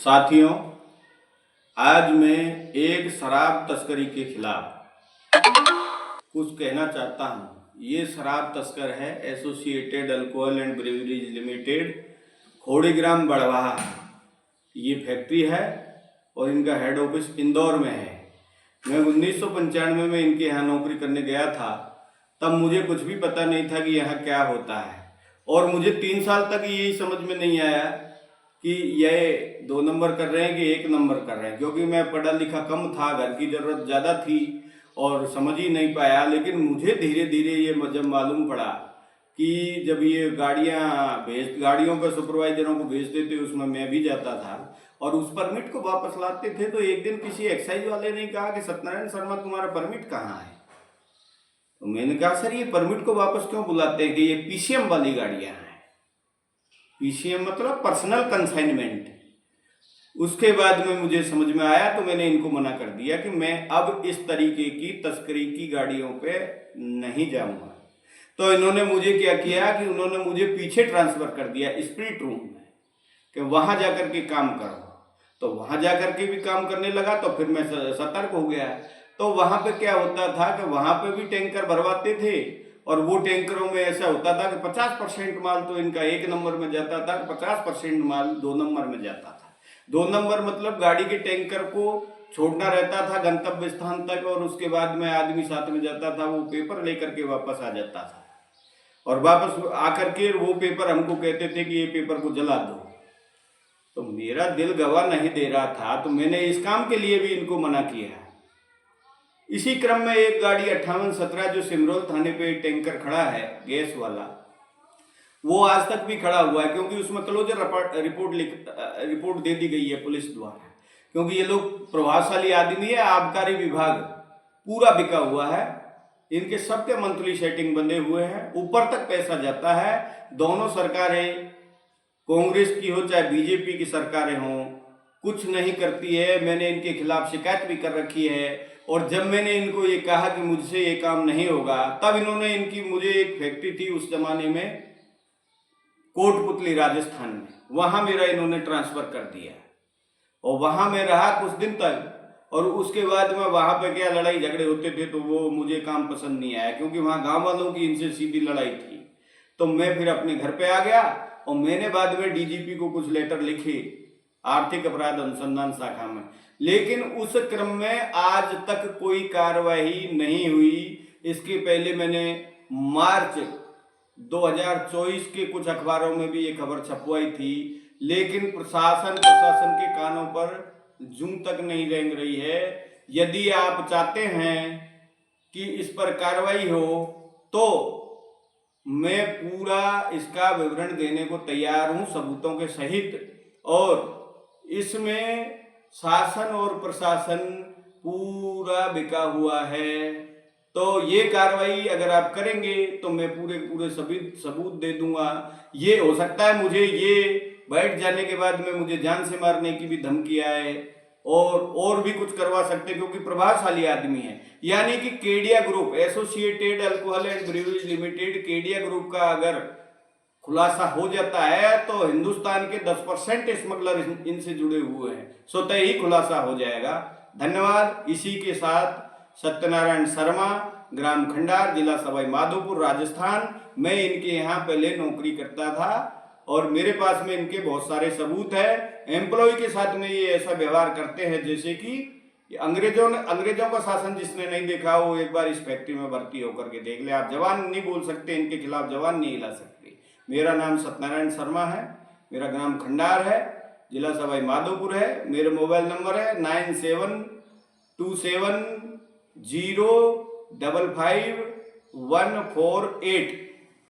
साथियों, आज मैं एक शराब तस्करी के खिलाफ कुछ कहना चाहता हूँ। ये शराब तस्कर है associated alcohol and breweries limited, Khodigram Barwaha. ये फैक्ट्री है और इनका हेड ऑफिस इंदौर में है। मैं 1995 में इनके यहाँ नौकरी करने गया था। तब मुझे कुछ भी पता नहीं था कि यहाँ क्या होता है, और मुझे 3 साल तक यही समझ में नहीं आया कि ये 2 नंबर कर रहे हैं कि 1 नंबर कर रहे हैं, क्योंकि मैं पढ़ा लिखा कम था, घर की ज़रूरत ज़्यादा थी और समझ ही नहीं पाया। लेकिन मुझे धीरे धीरे ये जब मालूम पड़ा कि जब ये गाड़ियों को सुपरवाइजरों को भेज देते, उसमें मैं भी जाता था और उस परमिट को वापस लाते थे। तो एक दिन किसी एक्साइज वाले ने कहा कि सत्यनारायण शर्मा, तुम्हारा परमिट कहाँ है? तो मैंने कहा, सर ये परमिट को वापस क्यों बुलाते हैं कि ये पीसीएम वाली गाड़ियाँ हैं। पीसीएम मतलब पर्सनल कंसाइनमेंट। उसके बाद में मुझे समझ में आया तो मैंने इनको मना कर दिया कि मैं अब इस तरीके की तस्करी की गाड़ियों पे नहीं जाऊंगा। तो इन्होंने मुझे क्या किया कि उन्होंने मुझे पीछे ट्रांसफ़र कर दिया स्पिरिट रूम में कि वहाँ जाकर के काम करो। तो वहाँ जाकर के भी काम करने लगा तो फिर मैं सतर्क हो गया। तो वहाँ पे क्या होता था कि वहाँ पे भी टैंकर भरवाते थे, और वो टैंकरों में ऐसा होता था कि 50% माल तो इनका 1 नंबर में जाता था, 50% माल 2 नंबर में जाता था। 2 नंबर मतलब गाड़ी के टैंकर को छोड़ना रहता था गंतव्य स्थान तक, और उसके बाद में आदमी साथ में जाता था, वो पेपर लेकर के वापस आ जाता था। और वापस आकर के वो पेपर हमको कहते थे कि ये पेपर को जला दो। तो मेरा दिल गवाह नहीं दे रहा था, तो मैंने इस काम के लिए भी इनको मना किया। इसी क्रम में एक गाड़ी 5817 जो सिमरोल थाने पे टैंकर खड़ा है गैस वाला, वो आज तक भी खड़ा हुआ है, क्योंकि उसमें क्लोजर रिपोर्ट दे दी गई है पुलिस द्वारा। क्योंकि ये लोग प्रभावशाली आदमी है, आबकारी विभाग पूरा बिका हुआ है, इनके सबके मंथली सेटिंग बंधे हुए हैं, ऊपर तक पैसा जाता है। दोनों सरकारें, कांग्रेस की हो चाहे बीजेपी की सरकारें हों, कुछ नहीं करती है। मैंने इनके खिलाफ शिकायत भी कर रखी है, और जब मैंने इनको ये कहा कि मुझसे ये काम नहीं होगा, तब इन्होंने मुझे एक फैक्ट्री थी उस जमाने में कोटपुतली राजस्थान में, वहाँ मेरा इन्होंने ट्रांसफ़र कर दिया और वहाँ मैं रहा कुछ दिन तक। और उसके बाद में वहाँ पे क्या लड़ाई झगड़े होते थे, तो वो मुझे काम पसंद नहीं आया, क्योंकि वहाँ गाँव वालों की इनसे सीधी लड़ाई थी। तो मैं फिर अपने घर पे आ गया और मैंने बाद में डीजीपी को कुछ लेटर लिखे आर्थिक अपराध अनुसंधान शाखा में। लेकिन उस क्रम में आज तक कोई कार्रवाई नहीं हुई। इसके पहले मैंने मार्च 2024 के कुछ अखबारों में भी ये खबर छपवाई थी, लेकिन प्रशासन के कानों पर जूं तक नहीं रेंग रही है। यदि आप चाहते हैं कि इस पर कार्रवाई हो तो मैं पूरा इसका विवरण देने को तैयार हूं, सबूतों के सहित। और इसमें शासन और प्रशासन पूरा बिका हुआ है। तो ये कार्रवाई अगर आप करेंगे तो मैं पूरे सबूत दे दूंगा। ये हो सकता है मुझे ये बैठ जाने के बाद में मुझे जान से मारने की भी धमकी आए, और भी कुछ करवा सकते, क्योंकि प्रभावशाली आदमी है। यानी कि Kedia group, associated alcohol and breweries limited, Kedia group का अगर खुलासा हो जाता है तो हिंदुस्तान के 10% स्मगलर इनसे जुड़े हुए हैं, स्वतः ही खुलासा हो जाएगा। धन्यवाद। इसी के साथ सत्यनारायण शर्मा, ग्राम खंडार, जिला सवाई माधोपुर, राजस्थान। मैं इनके यहाँ पहले नौकरी करता था और मेरे पास में इनके बहुत सारे सबूत है। एम्प्लॉय के साथ में ये ऐसा व्यवहार करते हैं जैसे कि अंग्रेजों का शासन जिसने नहीं देखा वो एक बार इस फैक्ट्री में भर्ती होकर के देख ले। आप जवान नहीं बोल सकते, इनके खिलाफ जवान नहीं हिला सकते। मेरा नाम सत्यनारायण शर्मा है, मेरा ग्राम खंडार है, जिला सवाई माधोपुर है। मेरा मोबाइल नंबर है 9727055148।